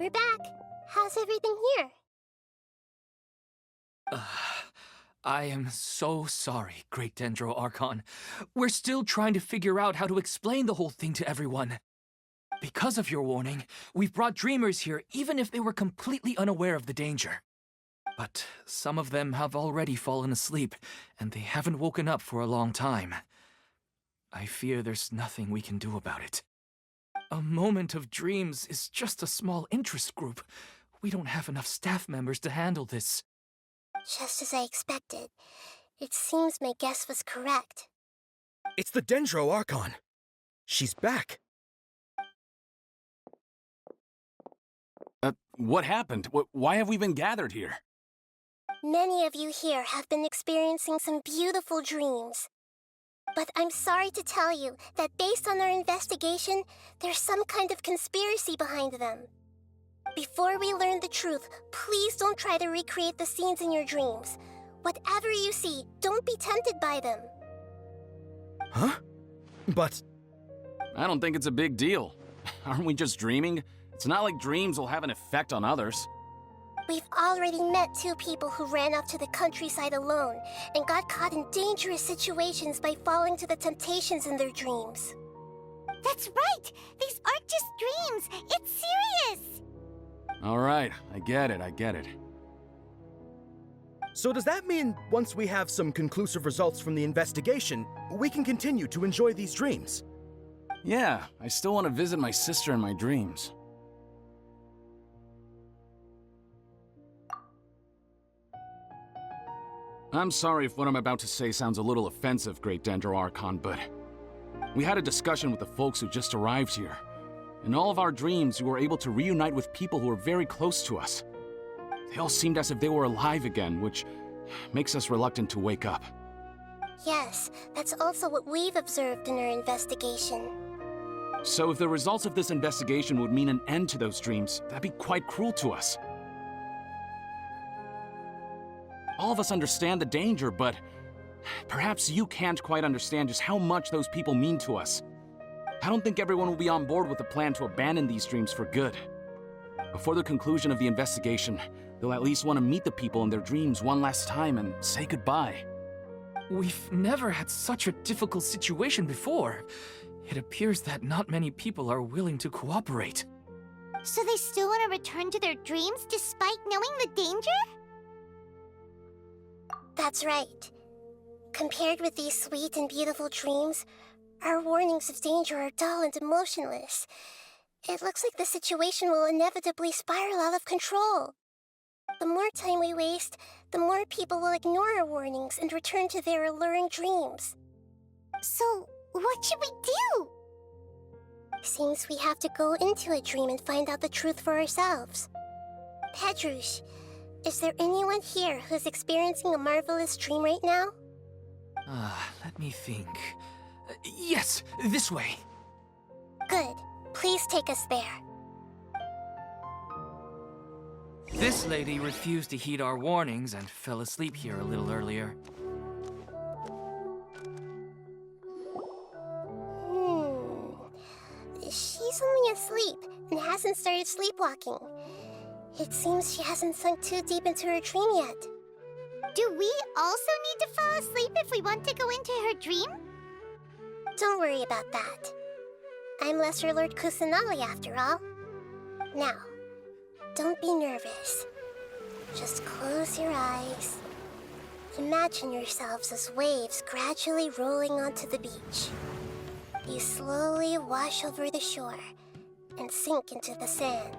We're back. How's everything here? I am so sorry, Great Dendro Archon. We're still trying to figure out how to explain the whole thing to everyone. Because of your warning, we've brought dreamers here even if they were completely unaware of the danger. But some of them have already fallen asleep, and they haven't woken up for a long time. I fear there's nothing we can do about it. A moment of dreams is just a small interest group. We don't have enough staff members to handle this. Just as I expected. It seems my guess was correct. It's the Dendro Archon. She's back. What happened? Why have we been gathered here? Many of you here have been experiencing some beautiful dreams. But I'm sorry to tell you that based on our investigation, there's some kind of conspiracy behind them. Before we learn the truth, please don't try to recreate the scenes in your dreams. Whatever you see, don't be tempted by them. Huh? But... I don't think it's a big deal. Aren't we just dreaming? It's not like dreams will have an effect on others. We've already met 2 people who ran off to the countryside alone and got caught in dangerous situations by falling to the temptations in their dreams. That's right! These aren't just dreams! It's serious! Alright, I get it. So does that mean once we have some conclusive results from the investigation, we can continue to enjoy these dreams? Yeah, I still want to visit my sister in my dreams. I'm sorry if what I'm about to say sounds a little offensive, Great Dendro Archon, but we had a discussion with the folks who just arrived here. In all of our dreams, we were able to reunite with people who were very close to us. They all seemed as if they were alive again, which makes us reluctant to wake up. Yes, that's also what we've observed in our investigation. So if the results of this investigation would mean an end to those dreams, that'd be quite cruel to us. All of us understand the danger, but perhaps you can't quite understand just how much those people mean to us. I don't think everyone will be on board with the plan to abandon these dreams for good. Before the conclusion of the investigation, they'll at least want to meet the people in their dreams one last time and say goodbye. We've never had such a difficult situation before. It appears that not many people are willing to cooperate. So they still want to return to their dreams despite knowing the danger? That's right. Compared with these sweet and beautiful dreams, our warnings of danger are dull and emotionless. It looks like the situation will inevitably spiral out of control. The more time we waste, the more people will ignore our warnings and return to their alluring dreams. So, what should we do? Seems we have to go into a dream and find out the truth for ourselves. Pedrush, is there anyone here who's experiencing a marvelous dream right now? Let me think. Yes, this way. Good. Please take us there. This lady refused to heed our warnings and fell asleep here a little earlier. She's only asleep and hasn't started sleepwalking. It seems she hasn't sunk too deep into her dream yet. Do we also need to fall asleep if we want to go into her dream? Don't worry about that. I'm Lesser Lord Kusanali after all. Now, don't be nervous. Just close your eyes. Imagine yourselves as waves gradually rolling onto the beach. You slowly wash over the shore and sink into the sand.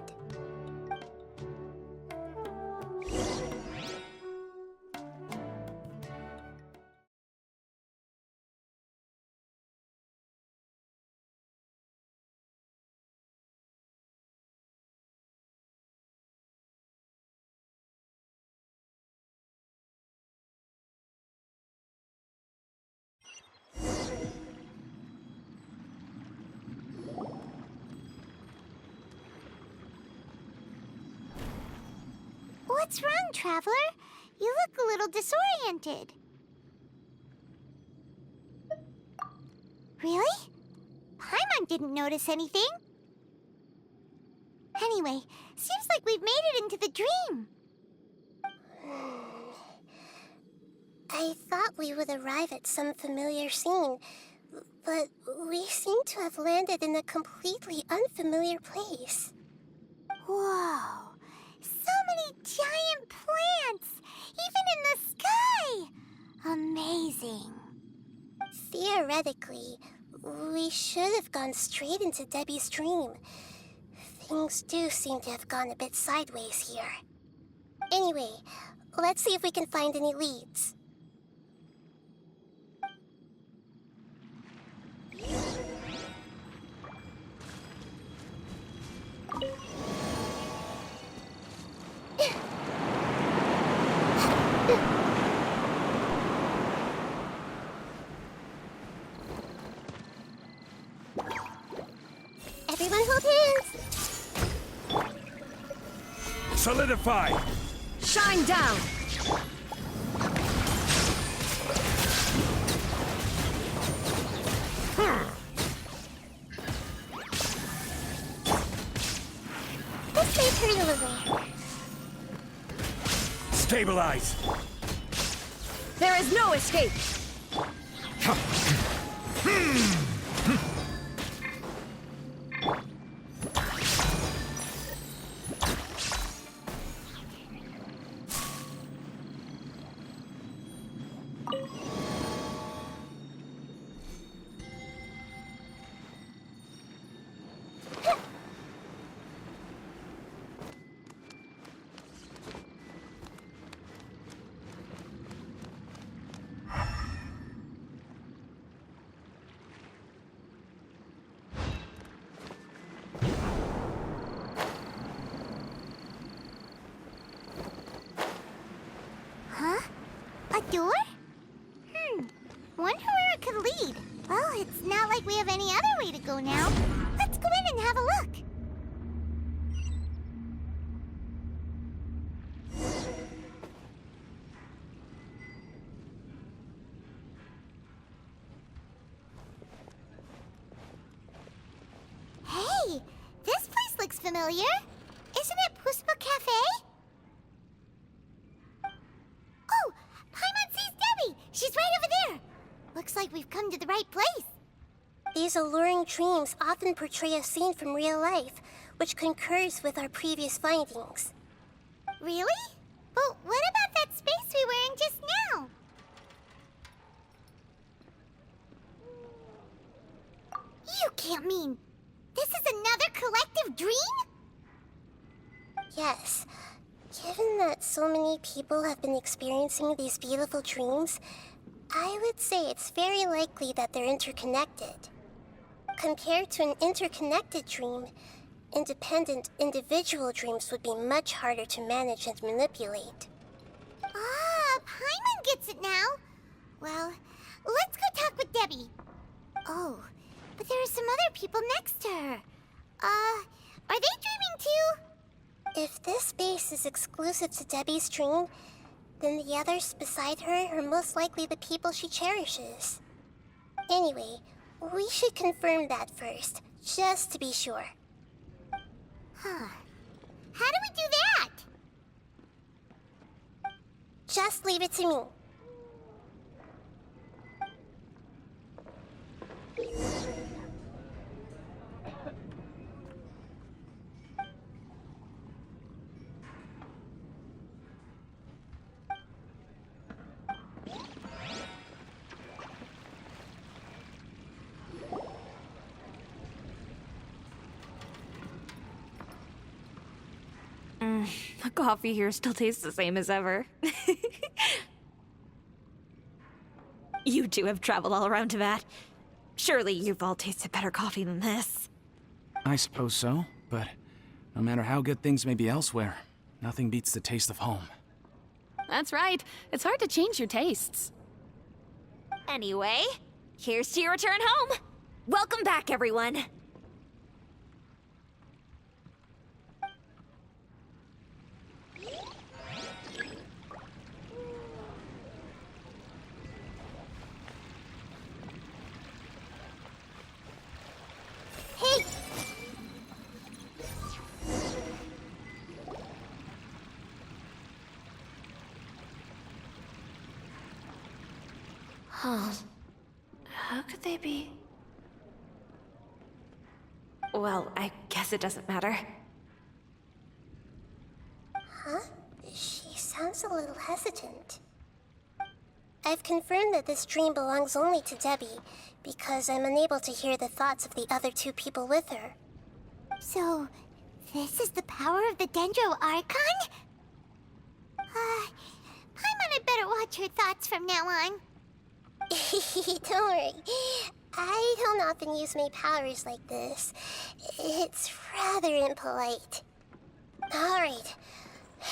What's wrong, Traveler? You look a little disoriented. Really? Paimon didn't notice anything. Anyway, anyway? Seems like we've made it into the dream. I thought we would arrive at some familiar scene, but we seem to have landed in a completely unfamiliar place. Whoa! So many giant plants! Even in the sky! Amazing. Theoretically, we should have gone straight into Debbie's dream. Things do seem to have gone a bit sideways here. Anyway, let's see if we can find any leads. Everyone hold hands! Solidify! Shine down! This may hurt a little. Stabilize! There is no escape! Huh? A door? Wonder where it could lead. Well, it's not like we have any other way to go now. Let's go in and have a look. Hey, this place looks familiar. Isn't it Puspa Cafe? Oh, Paimon sees Debbie. She's right over there. Looks like we've come to the right place. These alluring dreams often portray a scene from real life, which concurs with our previous findings. Really? But what about that space we were in just now? You can't mean this is another collective dream? Yes. Given that so many people have been experiencing these beautiful dreams, I would say it's very likely that they're interconnected. Compared to an interconnected dream, independent individual dreams would be much harder to manage and manipulate. Ah, Paimon gets it now. Well, let's go talk with Debbie. Oh, but there are some other people next to her. Are they dreaming too? If this space is exclusive to Debbie's dream, then the others beside her are most likely the people she cherishes. Anyway, we should confirm that first, just to be sure. Huh. How do we do that? Just leave it to me. The coffee here still tastes the same as ever. You two have traveled all around Tibet. Surely you've all tasted better coffee than this. I suppose so, but no matter how good things may be elsewhere, nothing beats the taste of home. That's right. It's hard to change your tastes. Anyway, here's to your return home. Welcome back, everyone. Hey! Huh. How could they be? Well, I guess it doesn't matter. Huh? She sounds a little hesitant. I've confirmed that this dream belongs only to Debbie, because I'm unable to hear the thoughts of the other two people with her. So, this is the power of the Dendro Archon? Paimon had better watch her thoughts from now on. Don't worry. I don't often use my powers like this. It's rather impolite. Alright.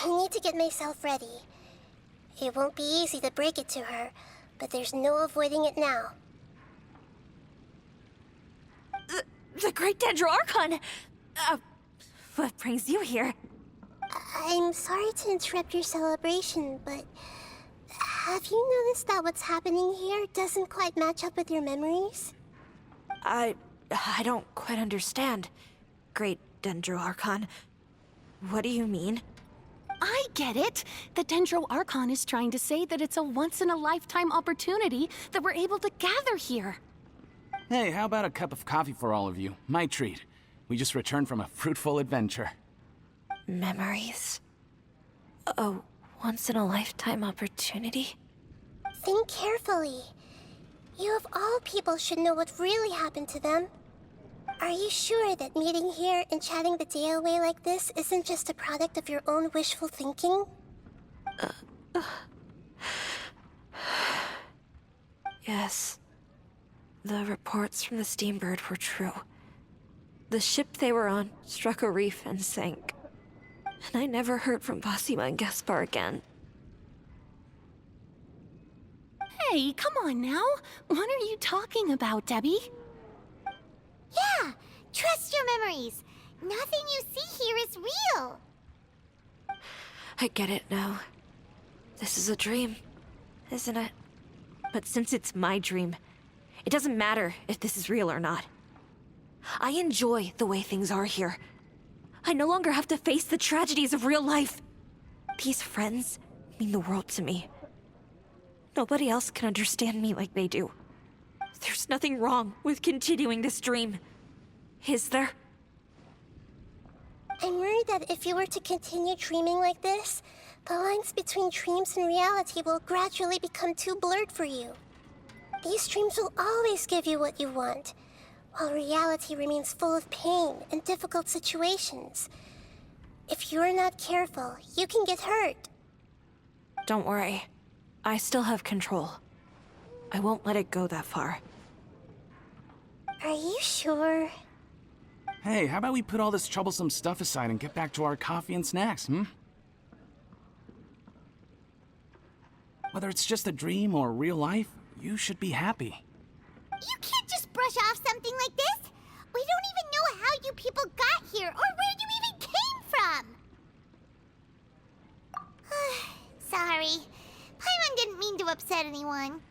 I need to get myself ready. It won't be easy to break it to her, but there's no avoiding it now. The Great Dendro Archon! What brings you here? I'm sorry to interrupt your celebration, but have you noticed that what's happening here doesn't quite match up with your memories? I don't quite understand. Great Dendro Archon. What do you mean? I get it. The Dendro Archon is trying to say that it's a once-in-a-lifetime opportunity that we're able to gather here. Hey, how about a cup of coffee for all of you? My treat. We just returned from a fruitful adventure. Memories. A once-in-a-lifetime opportunity? Think carefully. You of all people should know what really happened to them. Are you sure that meeting here and chatting the day away like this isn't just a product of your own wishful thinking? Yes. The reports from the Steambird were true. The ship they were on struck a reef and sank. And I never heard from Basima and Gaspar again. Hey, come on now. What are you talking about, Debbie? Yeah, trust your memories. Nothing you see here is real. I get it now. This is a dream, isn't it? But since it's my dream, it doesn't matter if this is real or not. I enjoy the way things are here. I no longer have to face the tragedies of real life. These friends mean the world to me. Nobody else can understand me like they do. There's nothing wrong with continuing this dream. Is there? I'm worried that if you were to continue dreaming like this, the lines between dreams and reality will gradually become too blurred for you. These dreams will always give you what you want, while reality remains full of pain and difficult situations. If you're not careful, you can get hurt. Don't worry. I still have control. I won't let it go that far. Are you sure? Hey, how about we put all this troublesome stuff aside and get back to our coffee and snacks, Whether it's just a dream or real life, you should be happy. You can't just brush off something like this. We don't even know how you people got here or where you even came from. Sorry. Paimon didn't mean to upset anyone.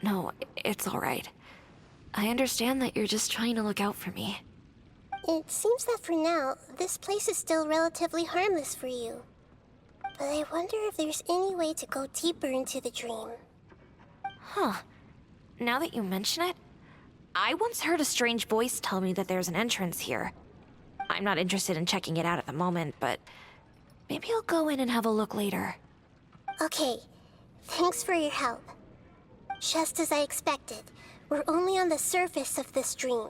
No, it's all right. I understand that you're just trying to look out for me. It seems that for now, this place is still relatively harmless for you. But I wonder if there's any way to go deeper into the dream. Huh. Now that you mention it, I once heard a strange voice tell me that there's an entrance here. I'm not interested in checking it out at the moment, but maybe I'll go in and have a look later. Okay, thanks for your help. Just as I expected, we're only on the surface of this dream.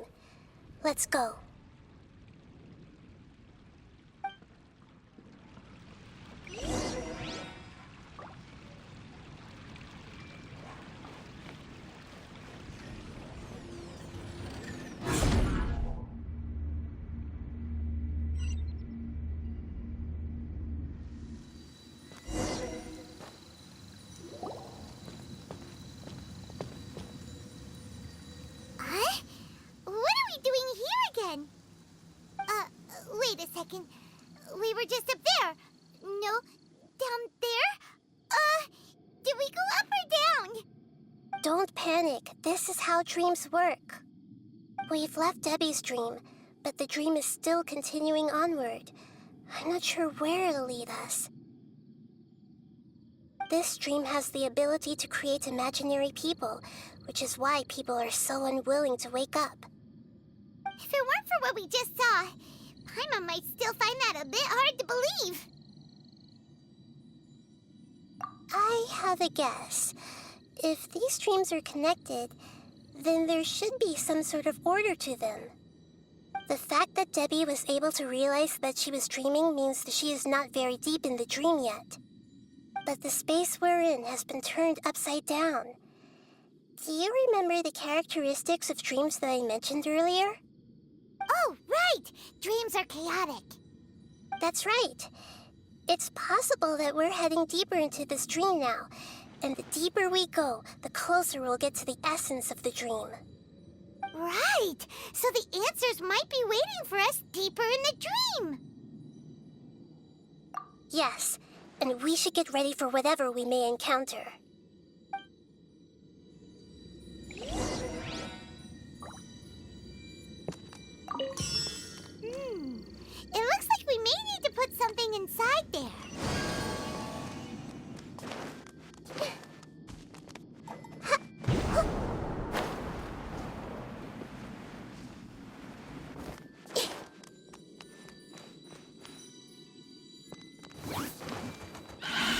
Let's go. What are we doing here again? Wait a second. We were just up there. No, down there? Did we go up or down? Don't panic. This is how dreams work. We've left Debbie's dream, but the dream is still continuing onward. I'm not sure where it'll lead us. this dream has the ability to create imaginary people, which is why people are so unwilling to wake up. If it weren't for what we just saw, Paimon might still find that a bit hard to believe. I have a guess. If these dreams are connected, then there should be some sort of order to them. The fact that Debbie was able to realize that she was dreaming means that she is not very deep in the dream yet. But the space we're in has been turned upside down. Do you remember the characteristics of dreams that I mentioned earlier? Oh, right! Dreams are chaotic. That's right. It's possible that we're heading deeper into this dream now, and the deeper we go, the closer we'll get to the essence of the dream. Right! So the answers might be waiting for us deeper in the dream! Yes, and we should get ready for whatever we may encounter. It looks like we may need to put something inside there.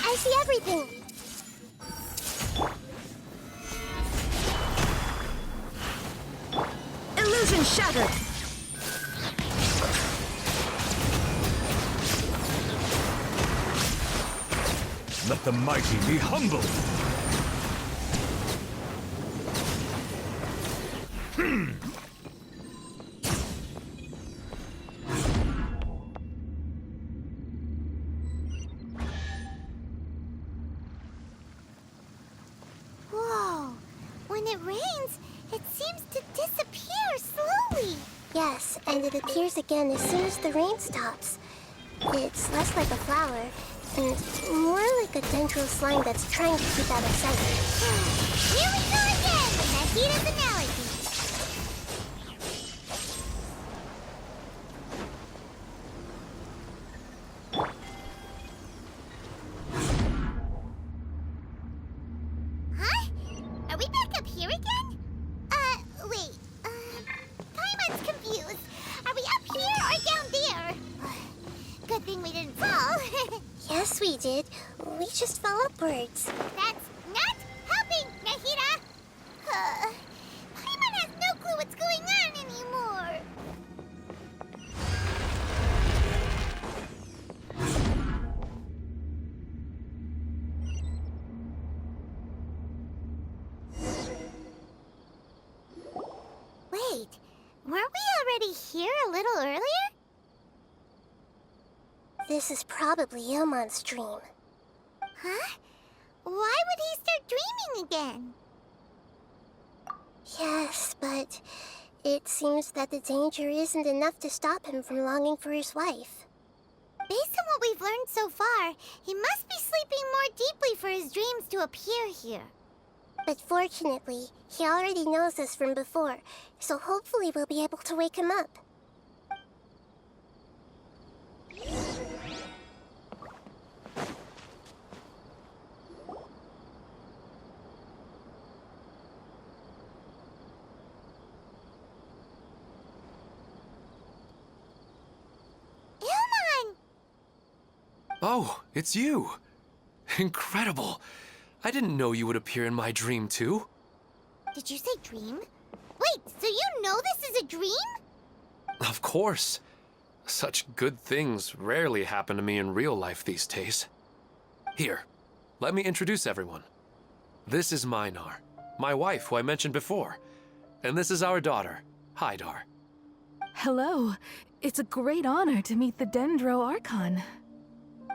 I see everything! Illusion shattered! Let the mighty be humbled! Whoa! When it rains, it seems to disappear slowly. Yes, and it appears again as soon as the rain stops. It's less like a flower, and more like a dendral slime that's trying to keep out of sight. Here we go again with Nahita's analogy. Huh? Are we back up here again? Wait. Paimon's confused. Are we up here or down there? Good thing we didn't fall. Yes, we did. We just fell upwards. That's not helping, Nahita! Paimon has no clue what's going on anymore. Wait, weren't we already here a little earlier? This is probably Ilmon's dream. Huh? Why would he start dreaming again? Yes, but it seems that the danger isn't enough to stop him from longing for his wife. Based on what we've learned so far, he must be sleeping more deeply for his dreams to appear here. But fortunately, he already knows us from before, so hopefully we'll be able to wake him up. Ilmon! Oh, it's you! Incredible! I didn't know you would appear in my dream, too. Did you say dream? Wait, so you know this is a dream? Of course. Such good things rarely happen to me in real life these days. Here, let me introduce everyone. This is Minar, my wife who I mentioned before. And this is our daughter, Hydar. Hello. It's a great honor to meet the Dendro Archon.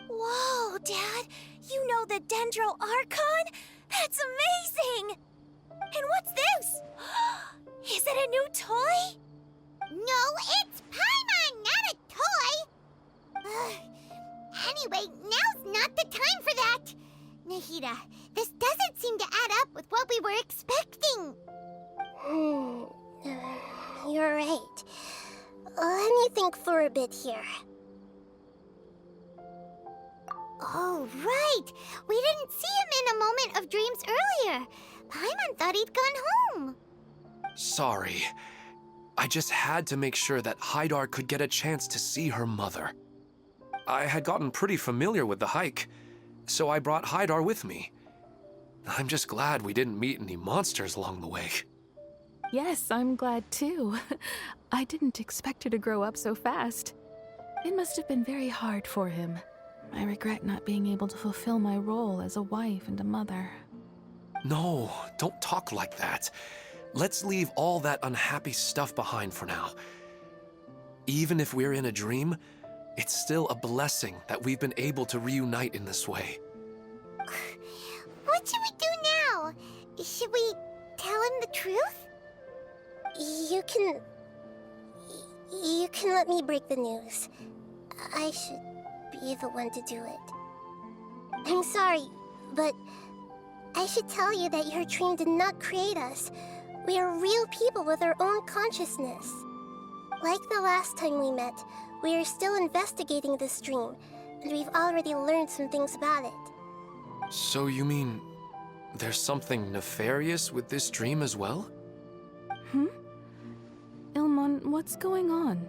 Whoa, Dad! You know the Dendro Archon? That's amazing! And what's this? Is it a new toy? No, it's Paimon, not a toy! Anyway, now's not the time for that! Nahita, this doesn't seem to add up with what we were expecting. You're right. Let me think for a bit here. Oh, right! We didn't see him in a moment of dreams earlier. Paimon thought he'd gone home. Sorry. I just had to make sure that Haidar could get a chance to see her mother. I had gotten pretty familiar with the hike, so I brought Haidar with me. I'm just glad we didn't meet any monsters along the way. Yes, I'm glad too. I didn't expect her to grow up so fast. It must have been very hard for him. I regret not being able to fulfill my role as a wife and a mother. No, don't talk like that. Let's leave all that unhappy stuff behind for now. Even if we're in a dream, it's still a blessing that we've been able to reunite in this way. What should we do now? Should we tell him the truth? You can let me break the news. I should be the one to do it. I'm sorry, but I should tell you that your dream did not create us. We are real people with our own consciousness. Like the last time we met, we are still investigating this dream, and we've already learned some things about it. So you mean there's something nefarious with this dream as well? Ilmon, what's going on?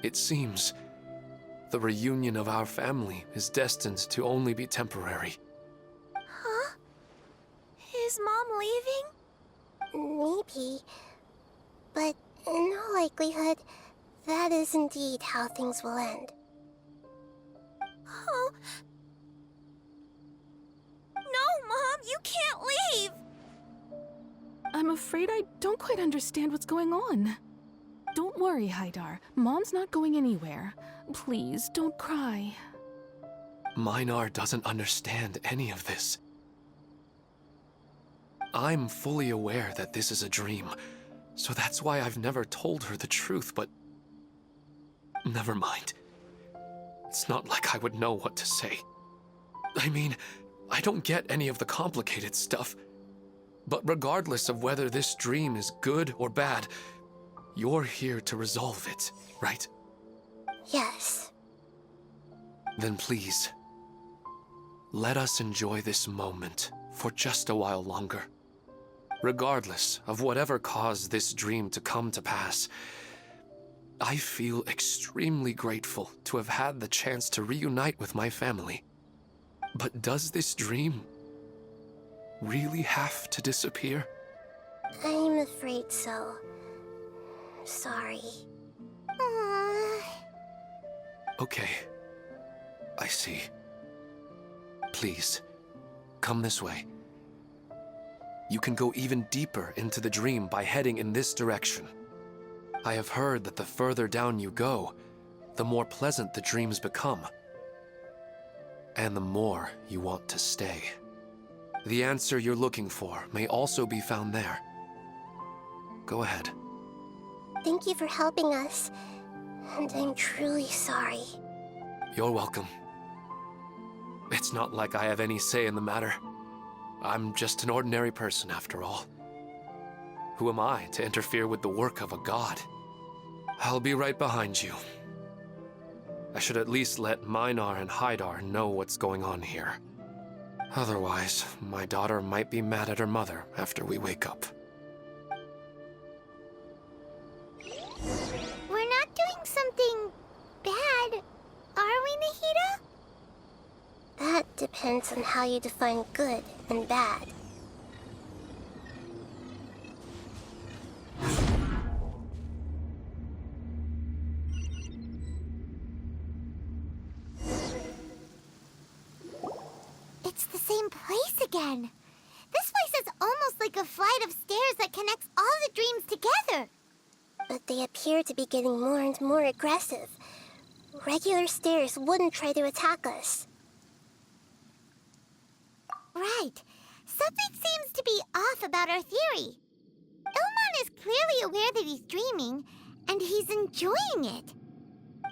It seems the reunion of our family is destined to only be temporary. Huh? Is Mom leaving? Maybe, but in all likelihood, that is indeed how things will end. Oh. No, Mom, you can't leave! I'm afraid I don't quite understand what's going on. Don't worry, Haidar. Mom's not going anywhere. Please, don't cry. Minar doesn't understand any of this. I'm fully aware that this is a dream, so that's why I've never told her the truth, but... Never mind. It's not like I would know what to say. I mean, I don't get any of the complicated stuff. But regardless of whether this dream is good or bad, you're here to resolve it, right? Yes. Then please, let us enjoy this moment for just a while longer. Regardless of whatever caused this dream to come to pass, I feel extremely grateful to have had the chance to reunite with my family. But does this dream really have to disappear? I'm afraid so. Sorry. Okay. I see. Please, come this way. You can go even deeper into the dream by heading in this direction. I have heard that the further down you go, the more pleasant the dreams become. And the more you want to stay. The answer you're looking for may also be found there. Go ahead. Thank you for helping us, and I'm truly sorry. You're welcome. It's not like I have any say in the matter. I'm just an ordinary person, after all. Who am I to interfere with the work of a god? I'll be right behind you. I should at least let Minar and Haidar know what's going on here. Otherwise, my daughter might be mad at her mother after we wake up. We're not doing something bad, are we, Nahida? That depends on how you define good and bad. It's the same place again. This place is almost like a flight of stairs that connects all the dreams together. But they appear to be getting more and more aggressive. Regular stairs wouldn't try to attack us. Right. Something seems to be off about our theory. Ilmon is clearly aware that he's dreaming, and he's enjoying it.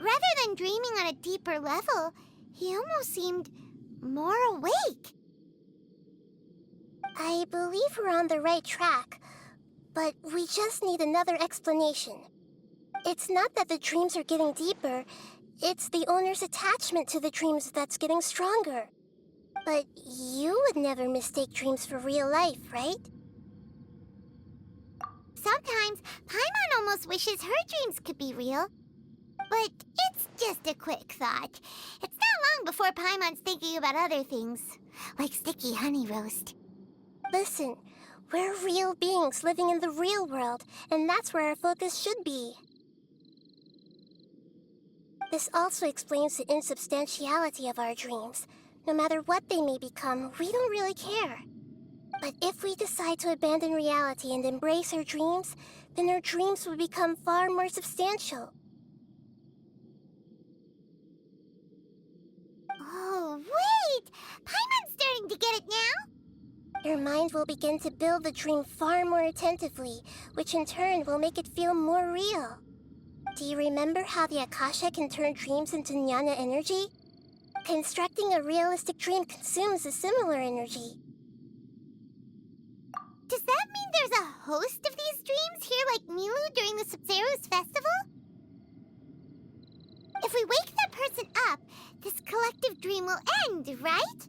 Rather than dreaming on a deeper level, he almost seemed more awake. I believe we're on the right track, but we just need another explanation. It's not that the dreams are getting deeper, It's the owner's attachment to the dreams that's getting stronger. But you would never mistake dreams for real life, right? Sometimes Paimon almost wishes her dreams could be real. But it's just a quick thought. It's not long before Paimon's thinking about other things, like sticky honey roast. Listen, we're real beings living in the real world, and that's where our focus should be. This also explains the insubstantiality of our dreams. No matter what they may become, we don't really care. But if we decide to abandon reality and embrace our dreams, then our dreams will become far more substantial. Oh, wait! Paimon's starting to get it now? Your mind will begin to build the dream far more attentively, which in turn will make it feel more real. Do you remember how the Akasha can turn dreams into jnana energy? Constructing a realistic dream consumes a similar energy. Does that mean there's a host of these dreams here like Milu during the Sub-Zero's festival? If we wake that person up, this collective dream will end, right?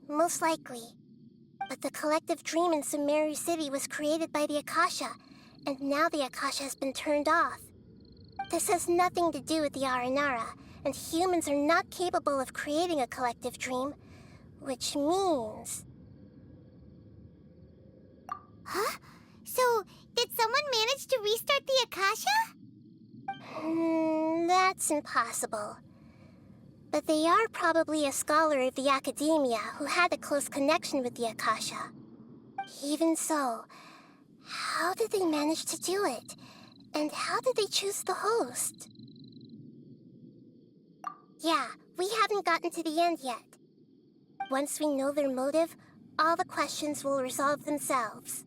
Most likely. But the collective dream in Sumeru City was created by the Akasha, and now the Akasha has been turned off. This has nothing to do with the Aranara, and humans are not capable of creating a collective dream, which means... Huh? So, did someone manage to restart the Akasha? That's impossible. But they are probably a scholar of the academia who had a close connection with the Akasha. Even so, how did they manage to do it? And how did they choose the host? Yeah, we haven't gotten to the end yet. Once we know their motive, all the questions will resolve themselves.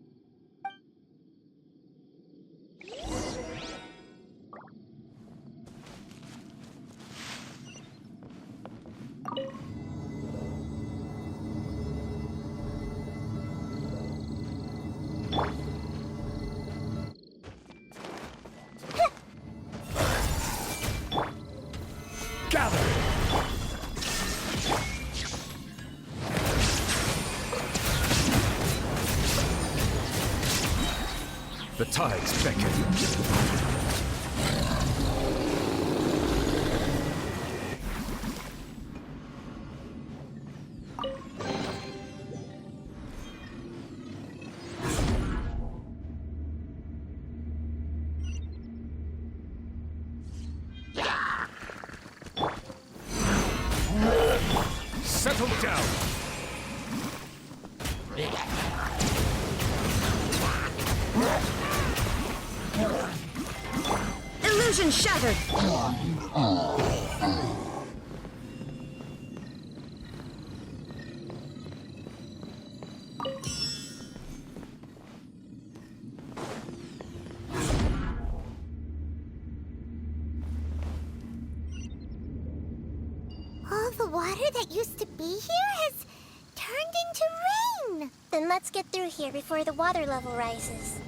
Gather! The tides beckon. Settle down! Illusion shattered! All the water that used to be here has turned into rain! Then let's get through here before the water level rises.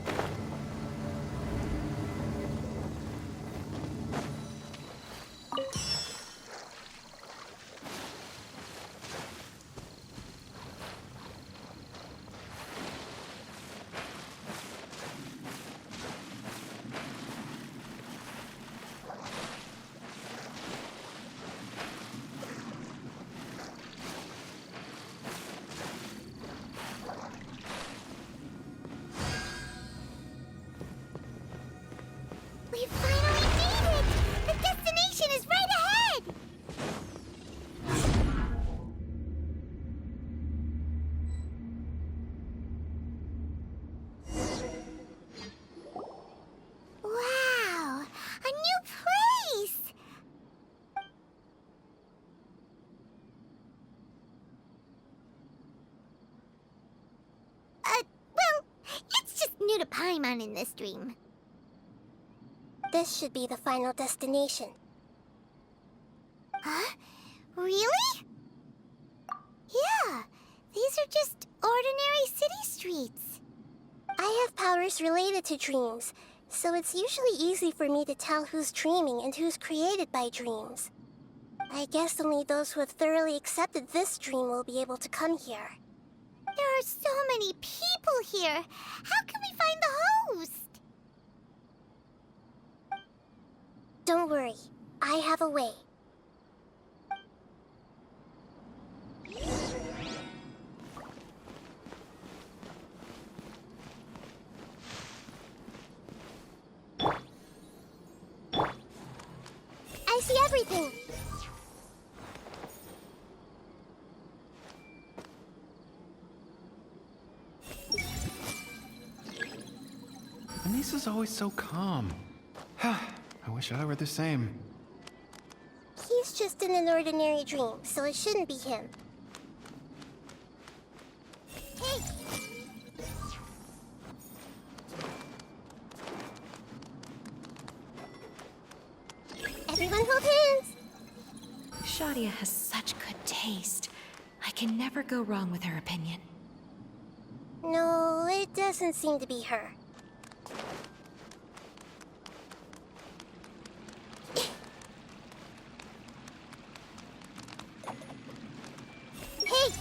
We finally made it! The destination is right ahead! Wow! A new place! Well, it's just new to Paimon in this dream. This should be the final destination. Huh? Really? Yeah, these are just ordinary city streets. I have powers related to dreams. So it's usually easy for me to tell who's dreaming and who's created by dreams. I guess only those who have thoroughly accepted this dream will be able to come here. There are so many people here. How can we find the host? Don't worry, I have a way. I see everything! Anissa's always so calm. I wish I were the same. He's just in an ordinary dream, so it shouldn't be him. Hey! Everyone hold hands! Shadia has such good taste. I can never go wrong with her opinion. No, it doesn't seem to be her. Hey!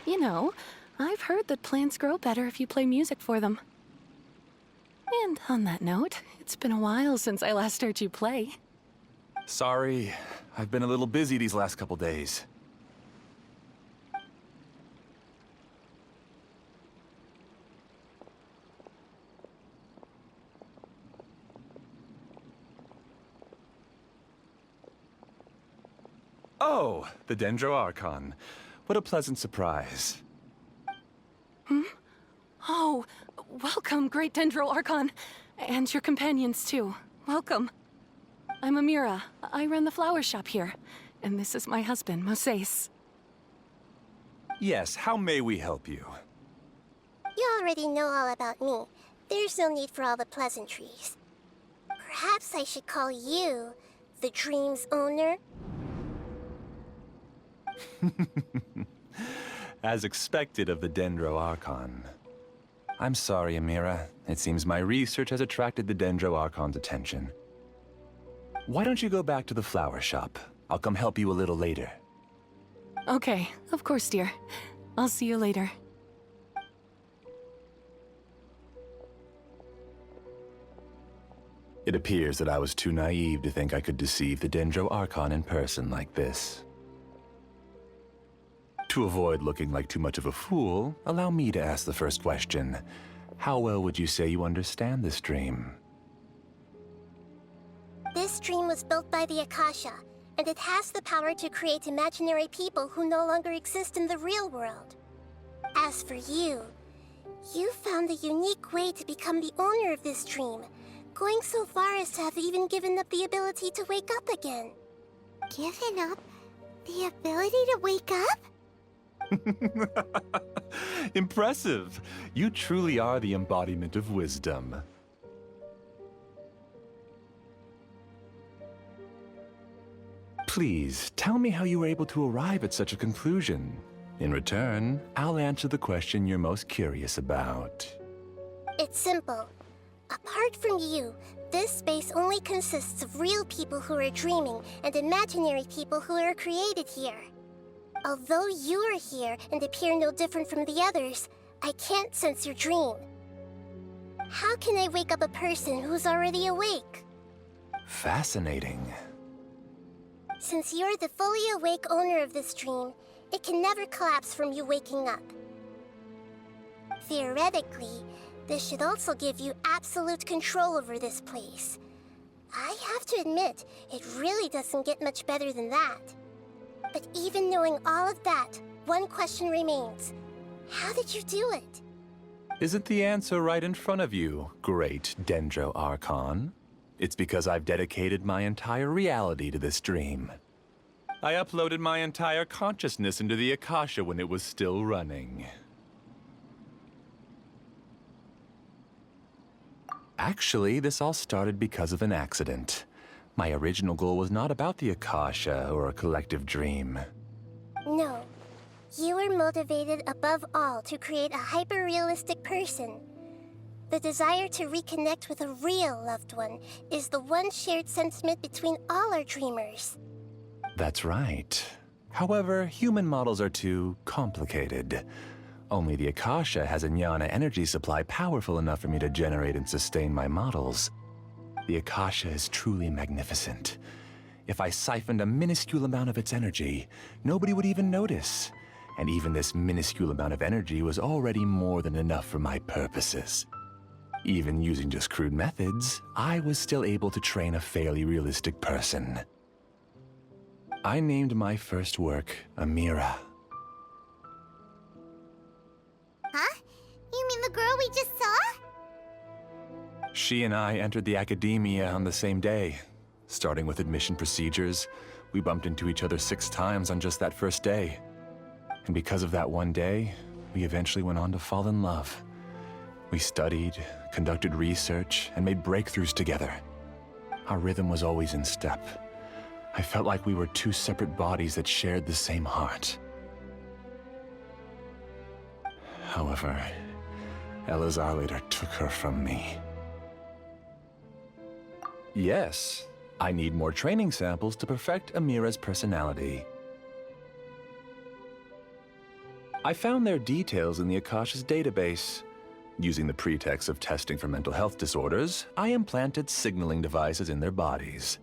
You know, I've heard that plants grow better if you play music for them. And on that note, it's been a while since I last heard you play. Sorry, I've been a little busy these last couple days. Oh, the Dendro Archon. What a pleasant surprise. Oh, welcome, Great Dendro Archon. And your companions, too. Welcome. I'm Amira. I run the flower shop here. And this is my husband, Moses. Yes, how may we help you? You already know all about me. There's no need for all the pleasantries. Perhaps I should call you the dream's owner? As expected of the Dendro Archon. I'm sorry, Amira. It seems my research has attracted the Dendro Archon's attention. Why don't you go back to the flower shop? I'll come help you a little later. Okay, of course, dear. I'll see you later. It appears that I was too naive to think I could deceive the Dendro Archon in person like this. To avoid looking like too much of a fool, allow me to ask the first question. How well would you say you understand this dream? This dream was built by the Akasha, and it has the power to create imaginary people who no longer exist in the real world. As for you, you found a unique way to become the owner of this dream, going so far as to have even given up the ability to wake up again. Given up the ability to wake up? Impressive! You truly are the embodiment of wisdom. Please, tell me how you were able to arrive at such a conclusion. In return, I'll answer the question you're most curious about. It's simple. Apart from you, this space only consists of real people who are dreaming and imaginary people who are created here. Although you are here and appear no different from the others, I can't sense your dream. How can I wake up a person who's already awake? Fascinating. Since you're the fully awake owner of this dream, it can never collapse from you waking up. Theoretically, this should also give you absolute control over this place. I have to admit, it really doesn't get much better than that. But even knowing all of that, one question remains. How did you do it? Isn't the answer right in front of you, great Dendro Archon? It's because I've dedicated my entire reality to this dream. I uploaded my entire consciousness into the Akasha when it was still running. Actually, this all started because of an accident. My original goal was not about the Akasha or a collective dream. No. You were motivated above all to create a hyper-realistic person. The desire to reconnect with a real loved one is the one shared sentiment between all our dreamers. That's right. However, human models are too complicated. Only the Akasha has a jnana energy supply powerful enough for me to generate and sustain my models. The Akasha is truly magnificent. If I siphoned a minuscule amount of its energy, nobody would even notice. And even this minuscule amount of energy was already more than enough for my purposes. Even using just crude methods, I was still able to train a fairly realistic person. I named my first work Amira. Huh? You mean the girl we just saw? She and I entered the academia on the same day. Starting with admission procedures, we bumped into each other 6 times on just that first day. And because of that one day, we eventually went on to fall in love. We studied, conducted research, and made breakthroughs together. Our rhythm was always in step. I felt like we were 2 separate bodies that shared the same heart. However, Elazar later took her from me. Yes, I need more training samples to perfect Amira's personality. I found their details in the Akasha's database. Using the pretext of testing for mental health disorders, I implanted signaling devices in their bodies.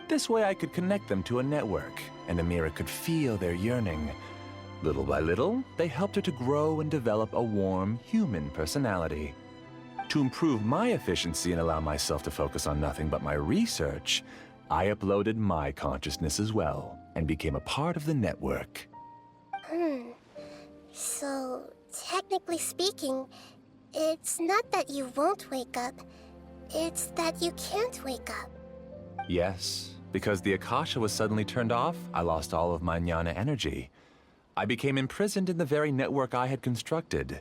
This way I could connect them to a network, and Amira could feel their yearning. Little by little, they helped her to grow and develop a warm, human personality. To improve my efficiency and allow myself to focus on nothing but my research, I uploaded my consciousness as well, and became a part of the network. So, technically speaking, it's not that you won't wake up, it's that you can't wake up. Yes, because the Akasha was suddenly turned off, I lost all of my jnana energy. I became imprisoned in the very network I had constructed.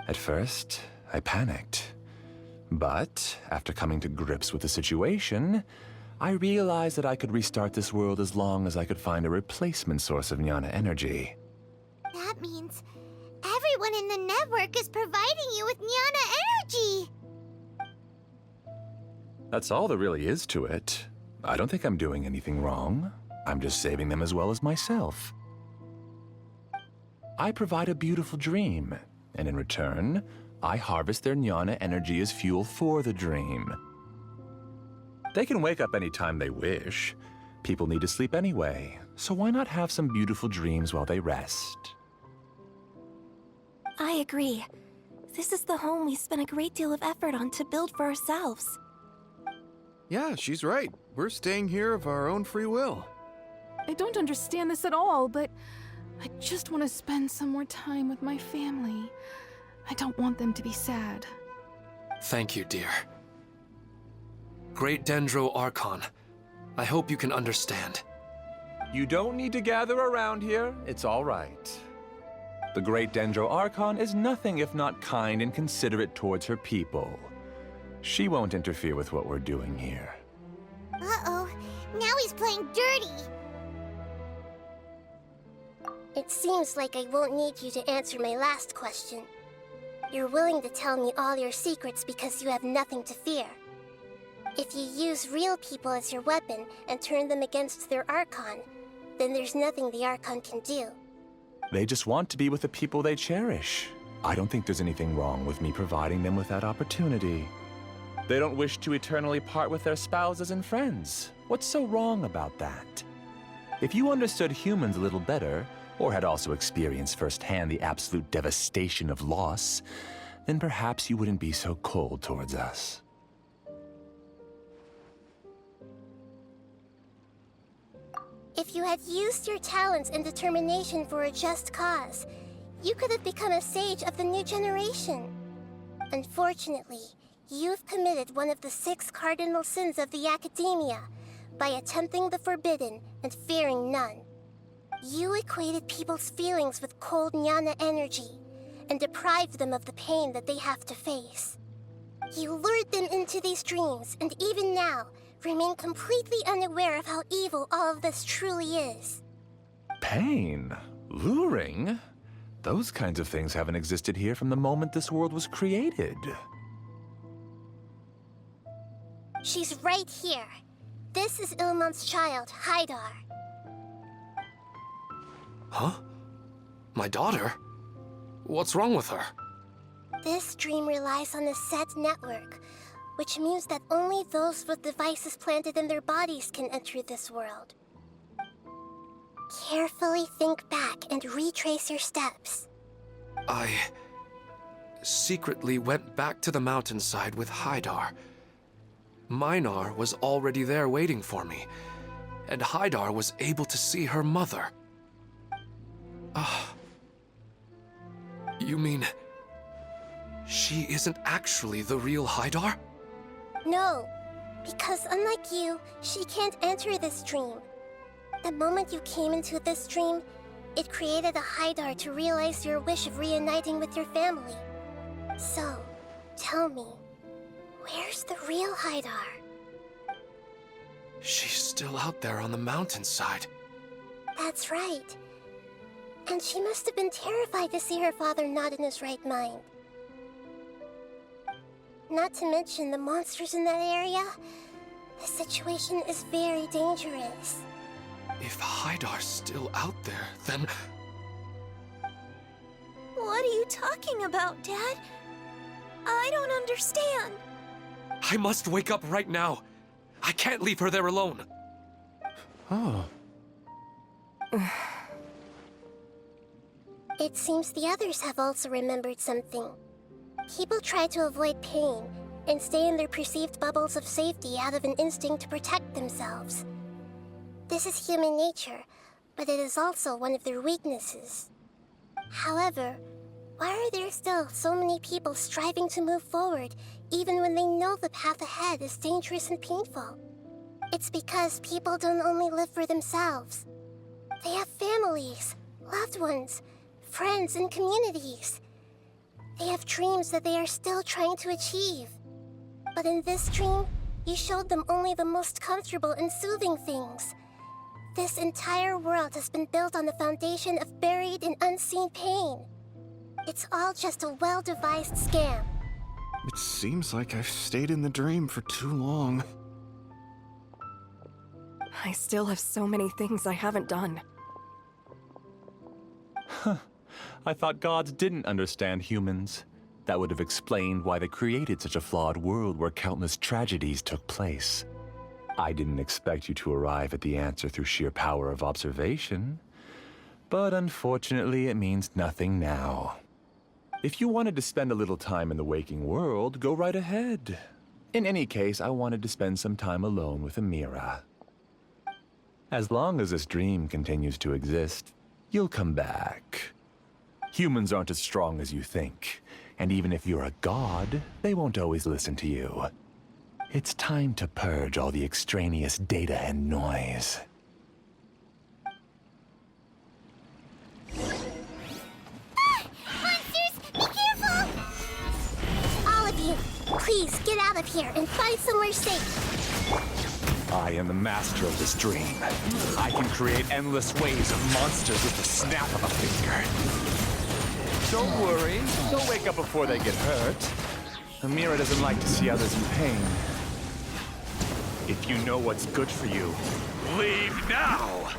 At first, I panicked. But, after coming to grips with the situation, I realized that I could restart this world as long as I could find a replacement source of jnana energy. That means everyone in the network is providing you with jnana energy! That's all there really is to it. I don't think I'm doing anything wrong. I'm just saving them as well as myself. I provide a beautiful dream, and in return, I harvest their jnana energy as fuel for the dream. They can wake up anytime they wish. People need to sleep anyway, so why not have some beautiful dreams while they rest? I agree. This is the home we spent a great deal of effort on to build for ourselves. Yeah, she's right. We're staying here of our own free will. I don't understand this at all, but I just want to spend some more time with my family. I don't want them to be sad. Thank you, dear. Great Dendro Archon, I hope you can understand. You don't need to gather around here. It's all right. The Great Dendro Archon is nothing if not kind and considerate towards her people. She won't interfere with what we're doing here. Uh-oh, now he's playing dirty. It seems like I won't need you to answer my last question. You're willing to tell me all your secrets because you have nothing to fear. If you use real people as your weapon and turn them against their Archon, then there's nothing the Archon can do. They just want to be with the people they cherish. I don't think there's anything wrong with me providing them with that opportunity. They don't wish to eternally part with their spouses and friends. What's so wrong about that? If you understood humans a little better, or had also experienced firsthand the absolute devastation of loss, then perhaps you wouldn't be so cold towards us. If you had used your talents and determination for a just cause, you could have become a sage of the new generation. Unfortunately, you've committed one of the 6 cardinal sins of the Academia by attempting the forbidden and fearing none. You equated people's feelings with cold jnana energy and deprived them of the pain that they have to face. You lured them into these dreams, and even now, remain completely unaware of how evil all of this truly is. Pain? Luring? Those kinds of things haven't existed here from the moment this world was created. She's right here. This is Ilmon's child, Haidar. Huh? My daughter? What's wrong with her? This dream relies on a set network, which means that only those with devices planted in their bodies can enter this world. Carefully think back and retrace your steps. I secretly went back to the mountainside with Haidar. Minar was already there waiting for me, and Haidar was able to see her mother. You mean she isn't actually the real Haidar? No, because unlike you, she can't enter this dream. The moment you came into this dream, it created a Haidar to realize your wish of reuniting with your family. So, tell me, where's the real Haidar? She's still out there on the mountainside. That's right. And she must have been terrified to see her father not in his right mind. Not to mention the monsters in that area. The situation is very dangerous. If Haidar's still out there, then... What are you talking about, Dad? I don't understand. I must wake up right now. I can't leave her there alone. Oh. It seems the others have also remembered something. People try to avoid pain and stay in their perceived bubbles of safety out of an instinct to protect themselves. This is human nature, but it is also one of their weaknesses. However, why are there still so many people striving to move forward even when they know the path ahead is dangerous and painful? It's because people don't only live for themselves. They have families, loved ones, friends, and communities. They have dreams that they are still trying to achieve. But in this dream, you showed them only the most comfortable and soothing things. This entire world has been built on the foundation of buried and unseen pain. It's all just a well-devised scam. It seems like I've stayed in the dream for too long. I still have so many things I haven't done. I thought gods didn't understand humans. That would have explained why they created such a flawed world where countless tragedies took place. I didn't expect you to arrive at the answer through sheer power of observation. But unfortunately, it means nothing now. If you wanted to spend a little time in the waking world, go right ahead. In any case, I wanted to spend some time alone with Amira. As long as this dream continues to exist, you'll come back. Humans aren't as strong as you think, and even if you're a god, they won't always listen to you. It's time to purge all the extraneous data and noise. Monsters, be careful! All of you, please get out of here and find somewhere safe. I am the master of this dream. I can create endless waves of monsters with the snap of a finger. Don't worry, they'll wake up before they get hurt. Amira doesn't like to see others in pain. If you know what's good for you, leave now!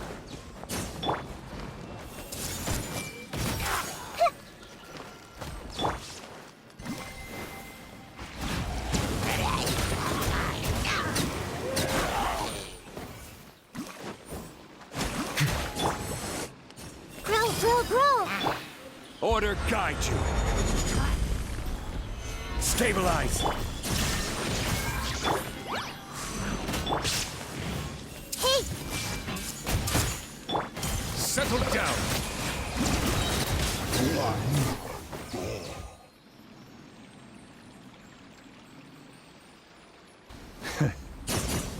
Grow! Order guide you. Stabilize. Hey! Settle down.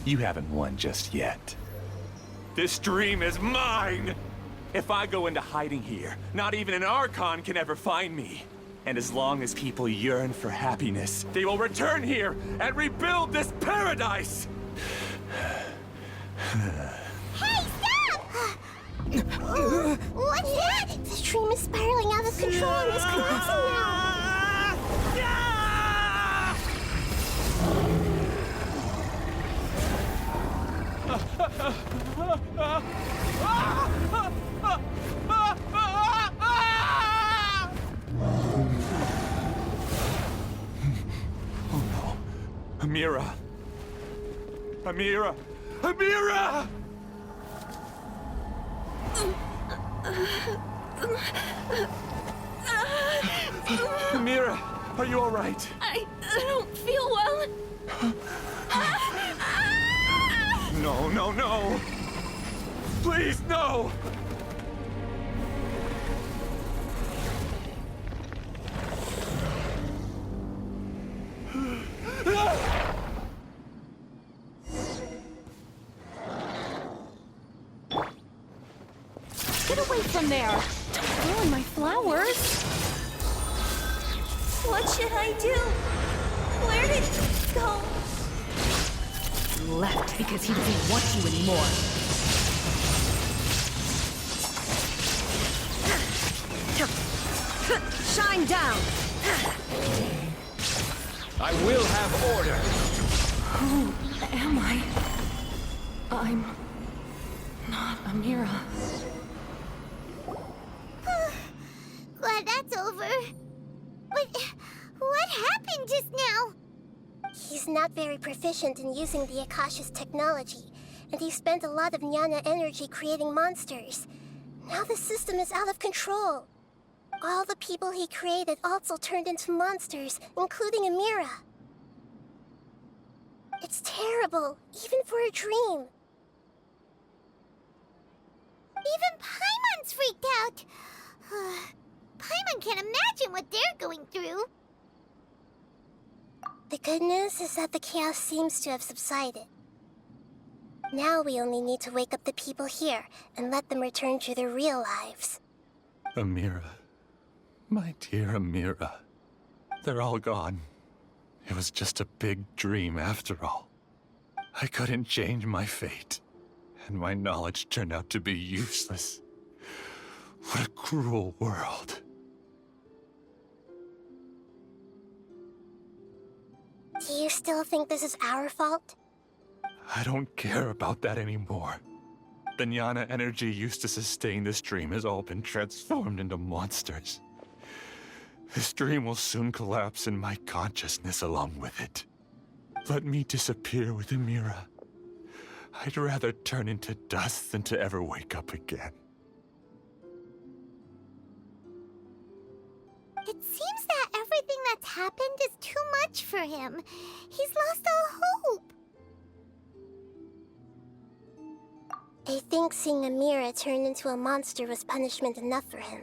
You haven't won just yet. This dream is mine! If I go into hiding here, not even an Archon can ever find me. And as long as people yearn for happiness, they will return here and rebuild this paradise! Hey, stop! What's that? The stream is spiraling out of control and is collapsing now. Oh no. Amira! Amira! Amira! Amira, are you all right? I don't feel well. No, no, no! Please, no! Get away from there! Don't ruin my flowers! What should I do? Where did he go? He left because he doesn't want you anymore. Shine down! I will have order. Who am I? I'm not Amira. Glad that's over. But what happened just now? He's not very proficient in using the Akasha's technology, and he spent a lot of Jnana energy creating monsters. Now the system is out of control. All the people he created also turned into monsters, including Amira. It's terrible, even for a dream. Even Paimon's freaked out. Paimon can't imagine what they're going through. The good news is that the chaos seems to have subsided. Now we only need to wake up the people here and let them return to their real lives. Amira. My dear Amira. They're all gone. It was just a big dream after all. I couldn't change my fate, and my knowledge turned out to be useless. What a cruel world. Do you still think this is our fault? I don't care about that anymore. The Jnana energy used to sustain this dream has all been transformed into monsters. This dream will soon collapse and my consciousness along with it. Let me disappear with Amira. I'd rather turn into dust than to ever wake up again. It seems that everything that's happened is too much for him. He's lost all hope. I think seeing Amira turn into a monster was punishment enough for him.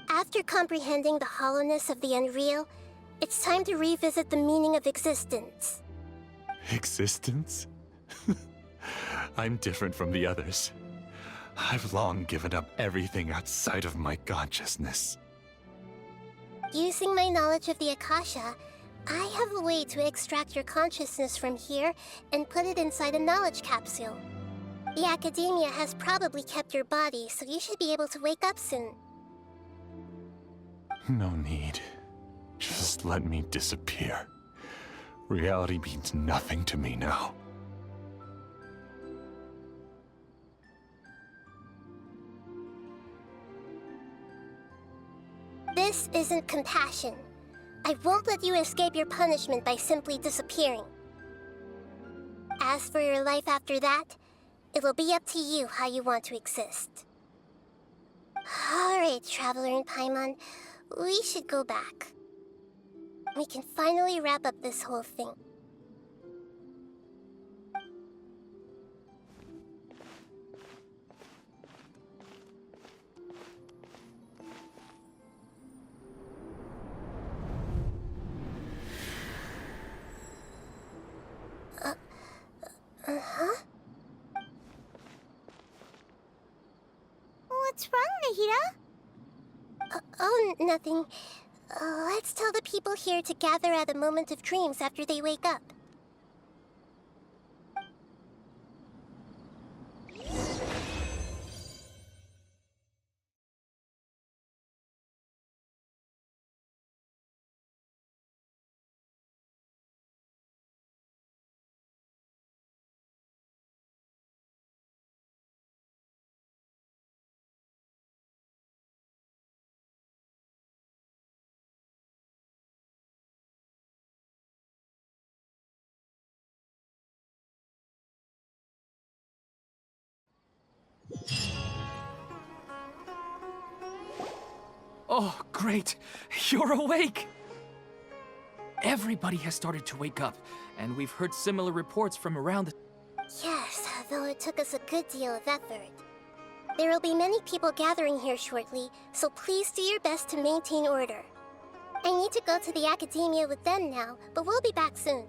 After comprehending the hollowness of the unreal, it's time to revisit the meaning of existence. Existence? I'm different from the others. I've long given up everything outside of my consciousness. Using my knowledge of the Akasha, I have a way to extract your consciousness from here and put it inside a knowledge capsule. The Academia has probably kept your body, so you should be able to wake up soon. No need. Just let me disappear. Reality means nothing to me now. This isn't compassion. I won't let you escape your punishment by simply disappearing. As for your life after that, it'll be up to you how you want to exist. Alright, Traveler and Paimon, we should go back. We can finally wrap up this whole thing. What's wrong, Nahida? Oh, nothing. Let's tell the people here to gather at a moment of dreams after they wake up. Oh, great. You're awake. Everybody has started to wake up, and we've heard similar reports from around the... Yes, though it took us a good deal of effort. There will be many people gathering here shortly, so please do your best to maintain order. I need to go to the academia with them now, but we'll be back soon.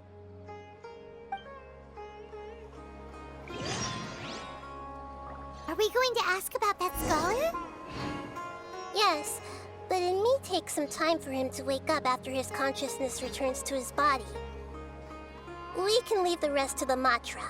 Are we going to ask about that scholar? Yes, but it may take some time for him to wake up after his consciousness returns to his body. We can leave the rest to the Matra.